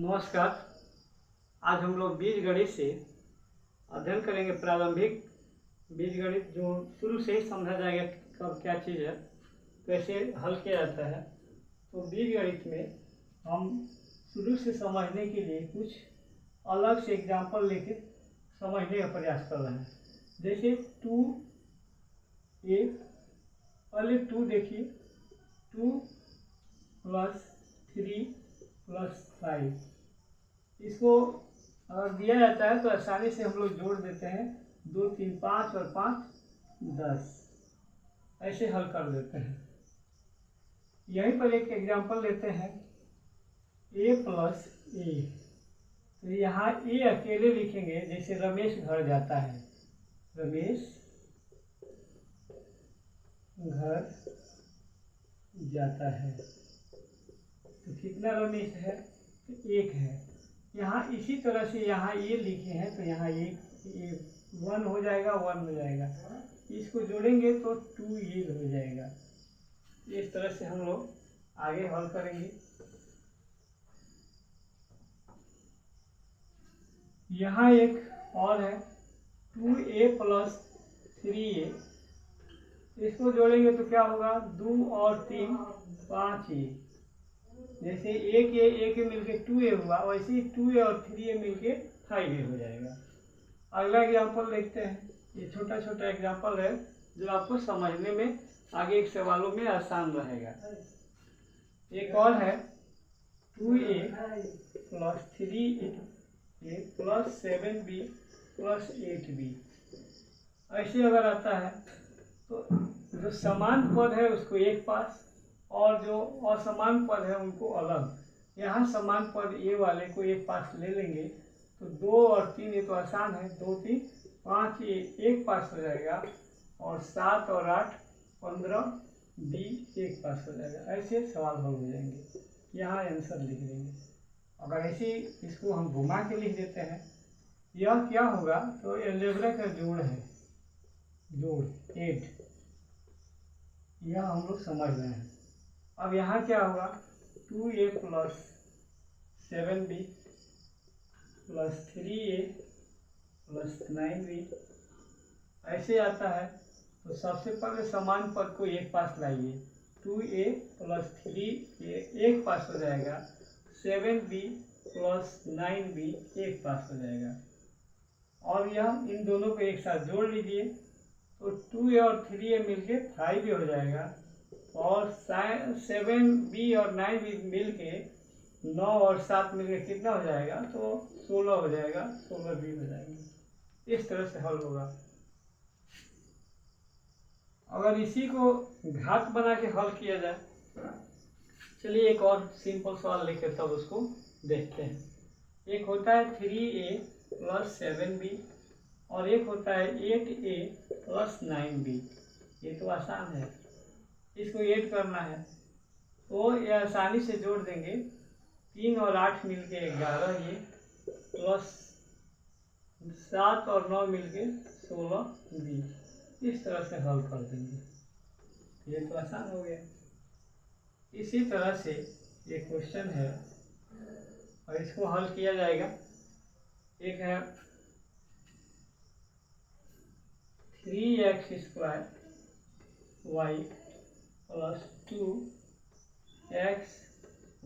नमस्कार। आज हम लोग बीजगणित से अध्ययन करेंगे। प्रारंभिक बीजगणित जो शुरू से ही समझा जाएगा कब क्या चीज़ है, कैसे हल किया जाता है। तो बीजगणित में हम शुरू से समझने के लिए कुछ अलग से एग्जाम्पल लेके समझने का प्रयास कर रहे हैं। जैसे 2a, पहले 2 देखिए, 2 + 3 + 5, इसको अगर दिया जाता है तो आसानी से हम लोग जोड़ देते हैं। 2 3 5 और 5 10, ऐसे हल कर देते हैं। यहीं पर एक एग्जांपल लेते हैं, a + a। तो यहाँ a अकेले लिखेंगे, जैसे रमेश घर जाता है, रमेश घर जाता है। तो कितना रमेश है? तो 1 है। यहाँ इसी तरह से यहाँ ये लिखे हैं, तो यहाँ ये 1 हो जाएगा, 1 हो जाएगा। इसको जोड़ेंगे तो 2 ये हो जाएगा। इस तरह से हम लोग आगे हल करेंगे। यहाँ एक और है, 2a + 3a। इसको जोड़ेंगे तो क्या होगा? 2 और 3 5a। जैसे एक मिलके 2a हुआ, वैसे ही 2a और 3a मिलके 5a हो जाएगा। अगला एग्जाम्पल देखते हैं। ये छोटा छोटा एग्जाम्पल है जो आपको समझने में आगे के सवालों में आसान रहेगा। एक और है, 2a + 3a + 7b + 8b। ऐसे अगर आता है तो जो समान पद है उसको एक पास, और जो असमान पद है उनको अलग। यहाँ समान पद ए वाले को एक पास ले लेंगे तो 2 और 3, ये तो आसान है, 2 3 5 ये एक पास हो जाएगा, और 7 और 8 15 बी एक पास हो जाएगा। ऐसे सवाल हल हो जाएंगे। यहाँ आंसर लिख देंगे। अगर ऐसे इसको हम घुमा के लिख देते हैं, यह क्या होगा? तो अलजेब्रा का जोड़ है, जोड़ 8, यह हम लोग समझ रहे हैं। अब यहाँ क्या होगा? 2a + 7b + 3a + 9b, ऐसे आता है। तो सबसे पहले समान पद को एक पास लाइए। 2a + 3a एक पास हो जाएगा, 7b + 9b एक पास हो जाएगा। और यह इन दोनों को एक साथ जोड़ लीजिए तो 2a और 3a मिलके 5a हो जाएगा, और 7b और 9b मिलके 9 और 7 मिलके कितना हो जाएगा? तो 16 हो जाएगा, 16b हो जाएंगे। इस तरह से हल होगा। अगर इसी को घात बना के हल किया जाए, चलिए एक और सिंपल सवाल लेके तब उसको देखते हैं। एक होता है 3a + 7b, और एक होता है 8a + 9b। ये तो आसान है, इसको ऐड करना है तो ये आसानी से जोड़ देंगे। 3 और 8 मिलके 11, ये प्लस 7 और 9 मिलके 16b। इस तरह से हल कर देंगे। ये तो आसान हो गया। इसी तरह से ये क्वेश्चन है और इसको हल किया जाएगा। एक है 3x² y + 2x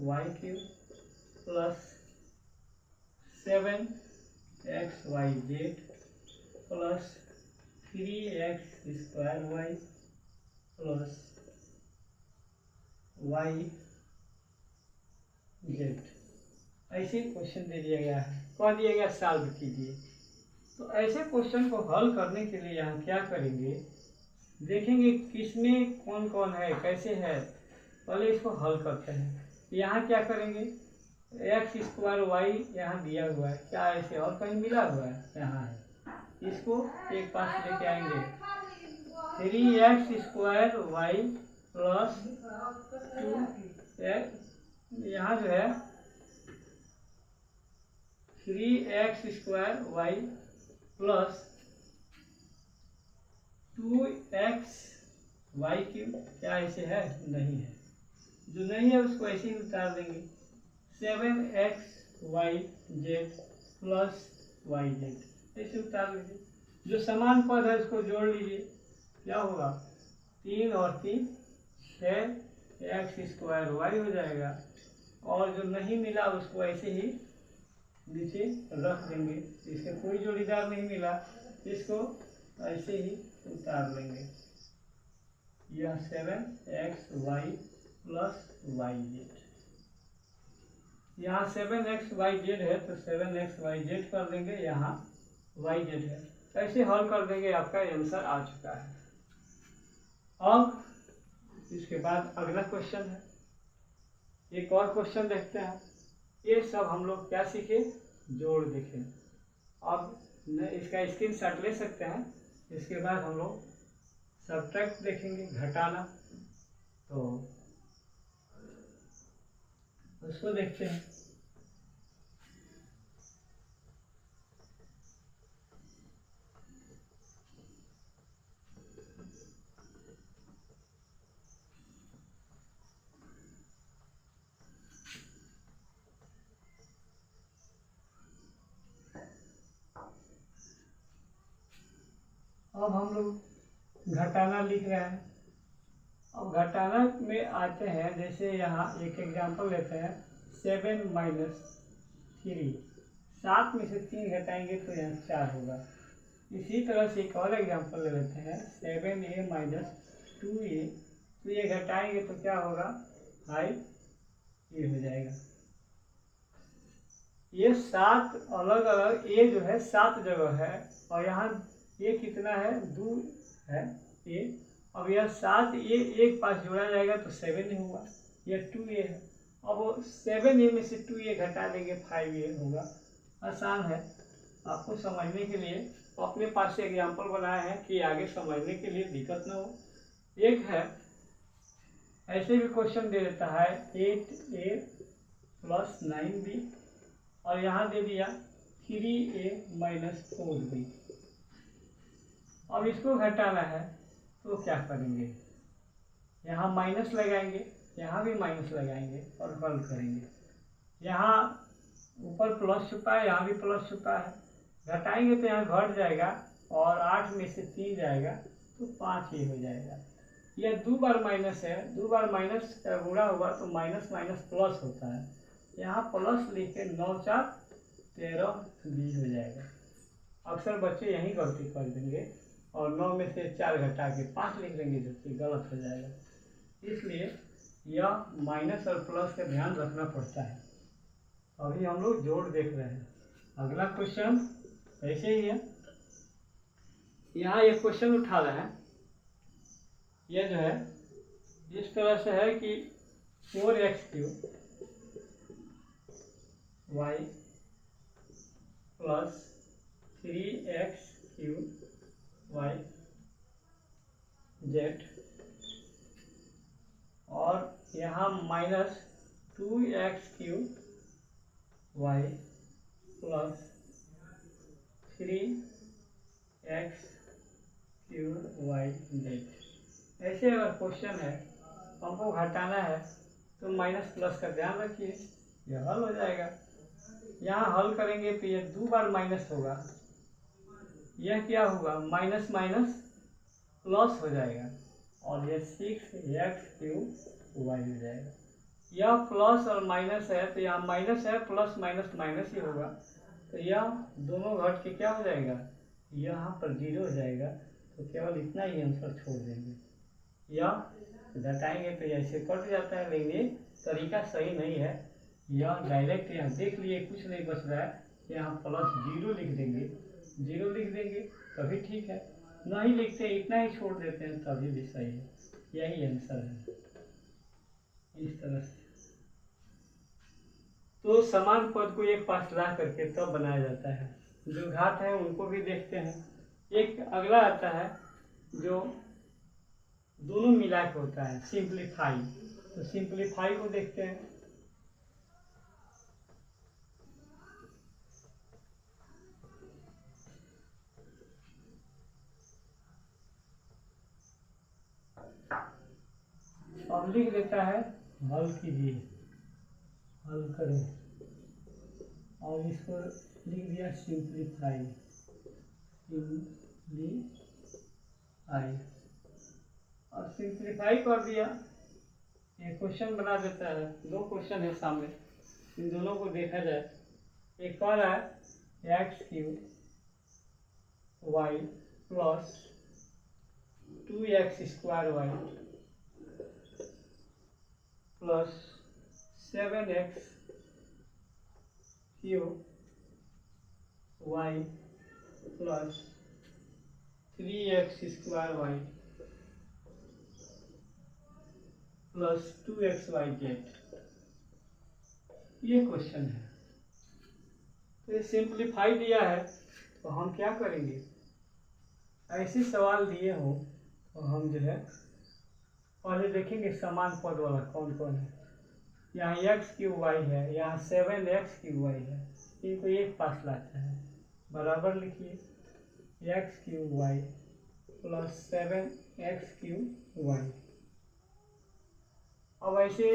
y³ + 7xyz + 3x² y + yz। ऐसे क्वेश्चन दे दिया गया है, कह दिया गया सॉल्व कीजिए। तो ऐसे क्वेश्चन को हल करने के लिए यहाँ क्या करेंगे, देखेंगे किसमें कौन कौन है, कैसे है। पहले इसको हल करते हैं। यहाँ क्या करेंगे? x² y यहाँ दिया हुआ है, क्या ऐसे और कहीं मिला हुआ है? यहाँ है। इसको एक पास लेके आएंगे। 3x² y + 2x, यहाँ जो है 3x² y + 2x y³, क्या ऐसे है? नहीं है। जो नहीं है उसको ऐसे ही उतार देंगे। 7x y z plus y z ऐसे उतार लीजिए। जो समान पद है उसको जोड़ लीजिए, क्या होगा 3 और 3 6 एक्स स्क्वायर वाई हो जाएगा। और जो नहीं मिला उसको ऐसे ही नीचे रख देंगे, इसके कोई जोड़ीदार नहीं मिला, इसको ऐसे ही उतार लेंगे। यह 7 वाई प्लस वाई जेड, यहाँ 7 है तो 7 कर देंगे, यहाँ वाई जेड है, ऐसे हल कर देंगे, आपका आंसर आ चुका है। अब इसके बाद अगला क्वेश्चन है, एक और क्वेश्चन देखते हैं। ये सब हम लोग क्या सीखे, जोड़ देखें। अब इसका स्क्रीनशॉट ले सकते हैं। इसके बाद हम लोग सब्ट्रैक्ट देखेंगे, घटाना, तो उसको देखते हैं। अब हम लोग घटाना लिख रहे हैं। अब घटाना में आते हैं, जैसे यहाँ एक एग्जांपल लेते हैं 7 - 3, 7 में से 3 घटाएंगे तो यहाँ 4 होगा। इसी तरह से एक और एग्जांपल ले लेते हैं 7a - 2a, तो ये घटाएंगे तो क्या होगा 5a हो जाएगा। ये 7 अलग अलग, ए जो है 7 जगह है और यहाँ ये कितना है 2 है ए। अब यह 7 ए एक पास जोड़ा जाएगा तो 7 होगा, यह 2a है। अब 7a में से 2a घटा देंगे 5a होगा। आसान है, आपको समझने के लिए अपने पास से एग्जाम्पल बनाए हैं कि आगे समझने के लिए दिक्कत ना हो। एक है ऐसे भी क्वेश्चन दे देता है 8a + 9b और यहाँ दे दिया 3a - 4b। अब इसको घटाना है तो क्या करेंगे, यहाँ माइनस लगाएंगे, यहाँ भी माइनस लगाएंगे और हल करेंगे। यहाँ ऊपर प्लस छुपा है, यहाँ भी प्लस छुपा है, घटाएंगे तो यहाँ घट जाएगा और 8 में से 3 जाएगा तो 5 ही हो जाएगा। यह 2 बार माइनस है, 2 बार माइनस का गुणा हुआ तो माइनस माइनस प्लस होता है। यहाँ प्लस लिख के 9 × 4 = 13 20 हो जाएगा। अक्सर बच्चे यही गलती कर देंगे और 9 में से 4 घटा के 5 लिख देंगे, जो कि गलत हो जाएगा। इसलिए यह माइनस और प्लस का ध्यान रखना पड़ता है। अभी हम लोग जोड़ देख रहे हैं। अगला क्वेश्चन ऐसे ही है, यहाँ एक क्वेश्चन उठा रहे हैं। यह जो है इस तरह से है कि 4x³ y + 3x³ y z और यहाँ -2x³ y + 3x³ y z। ऐसे अगर क्वेश्चन है हमको घटाना है तो माइनस प्लस का ध्यान रखिए, यह हल हो जाएगा। यहाँ हल करेंगे तो ये 2 बार माइनस होगा, यह क्या होगा माइनस माइनस प्लस हो जाएगा और यह 6x³ y हो जाएगा। यह प्लस और माइनस है तो यहाँ माइनस है, प्लस माइनस माइनस ही होगा, तो यह दोनों घट के क्या हो जाएगा, यहाँ पर 0 हो जाएगा। तो केवल इतना ही आंसर छोड़ देंगे, यह घटाएंगे तो ऐसे कट जाता है, लेकिन ये तरीका सही नहीं है। यह डायरेक्ट यहाँ देख लिए कुछ नहीं बच रहा है, यहाँ +0 लिख देंगे, 0 लिख देंगे तभी ठीक है, नहीं लिखते इतना ही छोड़ देते हैं तभी भी सही है। यही आंसर है इस तरह से। तो समान पद को एक पास ला करके तब बनाया जाता है। जो घात है उनको भी देखते हैं। एक अगला आता है जो दोनों मिला के होता है सिंप्लीफाई, तो सिंप्लीफाई को देखते हैं। अब लिख देता है हल कीजिए, हल करें। और इसको लिख दिया सिंप्लीफाई और सिंप्लीफाई कर दिया। ये क्वेश्चन बना देता है, दो क्वेश्चन है सामने, इन दोनों को देखा जाए। एक कह रहा है x³ y plus 2x² y plus 7x³ y plus 3x² y plus 2xyz, ये क्वेश्चन है। तो ये सिंप्लीफाई दिया है, तो हम क्या करेंगे, ऐसे सवाल दिए हो तो हम जो है पहले देखेंगे समान पद वाला कौन कौन है। यहाँ x³ y है, यहाँ 7x³ y है, इनको एक पास लाता है, बराबर लिखिए x³ y plus 7x³ y। अब ऐसे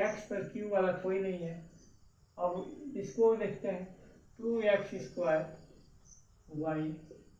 x पर q वाला कोई नहीं है, अब इसको देखते हैं 2x² y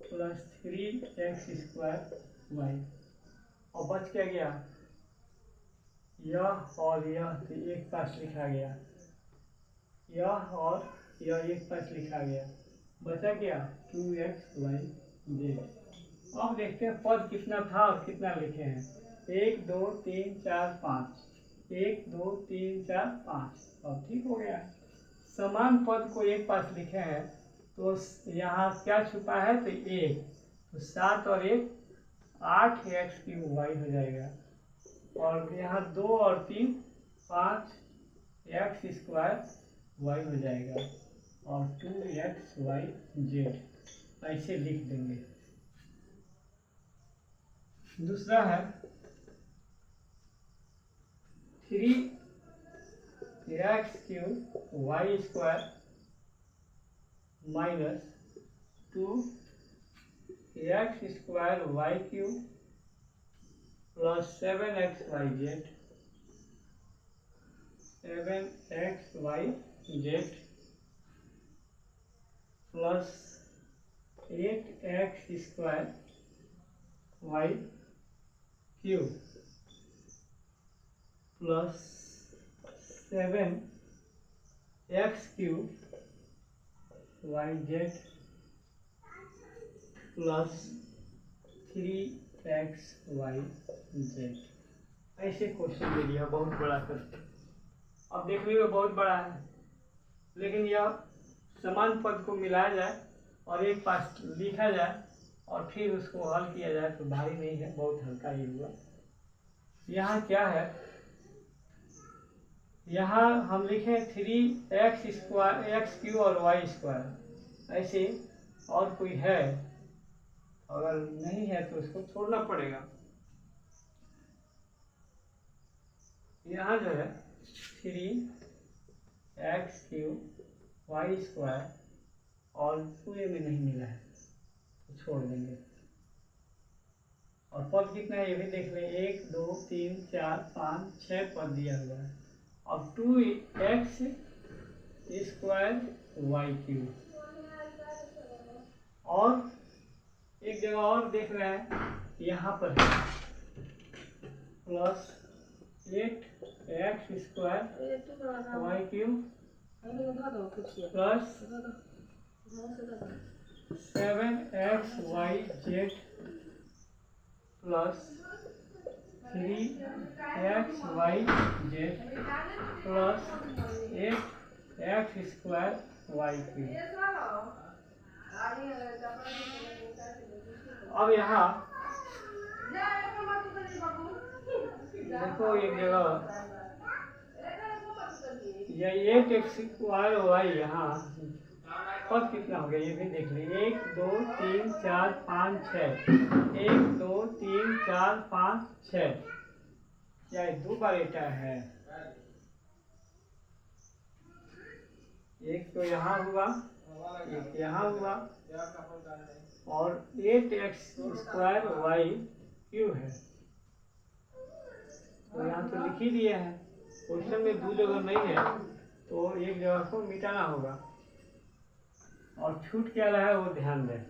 plus 3x² y, और बच क्या गया यह और यह, तो एक पास लिखा गया, यह और यह एक पास लिखा गया, बचा क्या 2xyz। अब देखते हैं पद कितना था और कितना लिखे हैं, 1 2 3 4 5, 1 2 3 4 5। अब ठीक हो गया, समान पद को एक पास लिखे हैं, तो यहाँ क्या छुपा है, तो 1, तो 7 और 1 8x³ y हो जाएगा, और यहाँ 2 और 3 5x² y हो जाएगा, और 2xyz ऐसे लिख देंगे। दूसरा है 3x³ y² minus 2x² y³ plus 7xyz plus 8x² y³ plus 7x³ yz plus 3xyz, ऐसे क्वेश्चन दे दिया बहुत बड़ा करके। अब देखने में बहुत बड़ा है, लेकिन यह समान पद को मिलाया जाए और एक पास लिखा जाए और फिर उसको हल किया जाए तो भारी नहीं है, बहुत हल्का ही हुआ। यहाँ क्या है, यहाँ हम लिखे 3x³ और y², ऐसे और कोई है, अगर नहीं है तो उसको छोड़ना पड़ेगा। यहाँ जो है 3x³ y² और पूरे में नहीं मिला है तो छोड़ देंगे, और पद कितना है ये भी देख लें, 1 2 3 4 5 6 पद दिया हुआ है। अब 2x² y³, और एक जगह और देख रहे हैं, यहाँ पर है plus 8x² y³ plus 7xyz plus 3xyz plus 8x² y³। अब यहाँ देखो एक जगह ये 8x² y, यहाँ पद कितना हो गया ये भी देख लीजिए, 1 2 3 4 5 6, 1 2 3 4 5 6, क्या दो बार एटा है, एक तो यहाँ हुआ, एक यहाँ हुआ, और 8x² y³ है, तो यहाँ तो लिख ही दिए हैं। क्वेश्चन में दो जगह नहीं है तो एक जगह को मिटाना होगा, और छूट क्या रहा है वो ध्यान दें।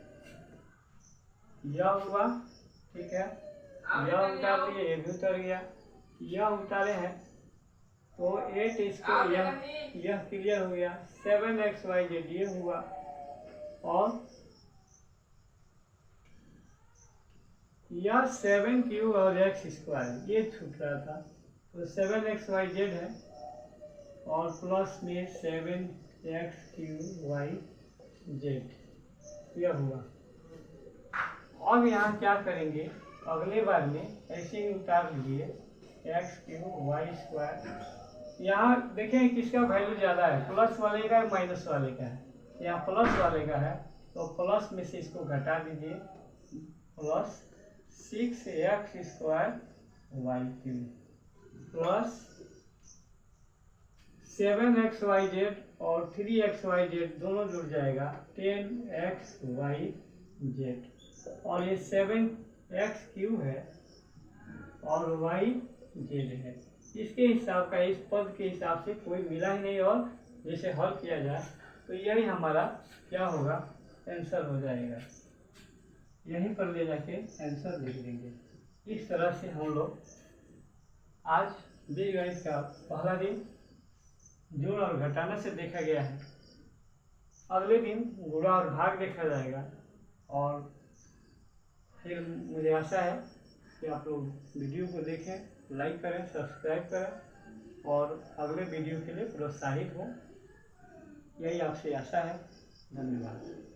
यह हुआ, ठीक है, यह उतार दिए, ये भी उतर गया, यह उतारे हैं तो 8 इसको यह क्लियर हो गया। 7xyz ये हुआ, और यह 7 क्यूब और x स्क्वायर ये छूट रहा था, तो 7xyz है और प्लस में 7x क्यूब yz यह हुआ। अब यहाँ क्या करेंगे, अगले बार में ऐसे ही उतार लीजिए x क्यूब वाई स्क्वायर। यहाँ देखें किसका वैल्यू ज़्यादा है, प्लस वाले का माइनस वाले का है। यहाँ प्लस वाले का है तो प्लस में से इसको घटा दीजिए, plus 6x square y cube plus 7xyz और 3xyz दोनों जुड़ जाएगा 10xyz, और ये 7x क्यूब है और yz है। इसके हिसाब का, इस पद के हिसाब से कोई मिला ही नहीं, और जैसे हल किया जाए तो यही हमारा क्या होगा, आंसर हो जाएगा। यहीं पर ले जाके आंसर लिख देंगे। इस तरह से हम लोग आज बीजगणित का पहला दिन जोड़ और घटाना से देखा गया है। अगले दिन गुणा और भाग देखा जाएगा, और फिर मुझे आशा है कि आप लोग वीडियो को देखें, लाइक करें, सब्सक्राइब करें और अगले वीडियो के लिए प्रोत्साहित हों। यही आपसे आशा है। धन्यवाद।